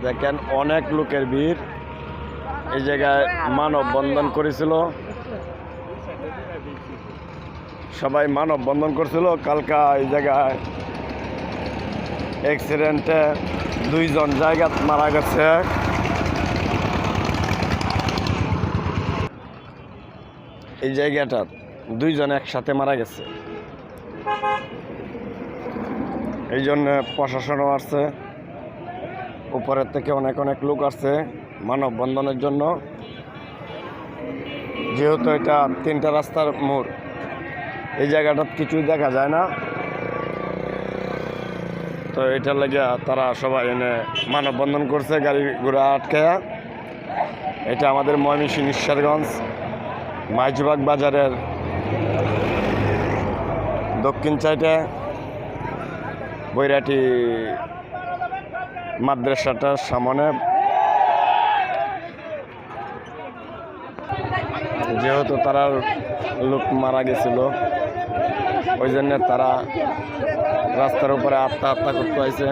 দেখেন অনেক লোকের ভিড়। এই জায়গায় মানববন্ধন করেছিল, সবাই মানববন্ধন করছিল। কালকা এই জায়গায় অ্যাক্সিডেন্টে 2 জন জায়গা মারা গেছে। এই জায়গাটা 2 জন একসাথে মারা গেছে। এই জন্য প্রশাসনও আসছে, উপরের থেকে অনেক অনেক লোক আসছে মানববন্ধনের জন্য। যেহেতু এটা 3টা রাস্তার মোড়, এই জায়গাটা কিছুই দেখা যায় না, তো এটার লাগে তারা সবাই এনে মানববন্ধন করছে গাড়ি ঘোড়া আটকে। এটা আমাদের ময়মনসিংহ ঈশ্বরগঞ্জ মাইজবাগ বাজারের দক্ষিণ সাইডে বৈরাটি মাদ্রাসাটার সামনে। যেহেতু তারা লোক মারা গেছিল, ওই জন্য তারা রাস্তার উপরে আত্মহত্যা করতে হয়েছে।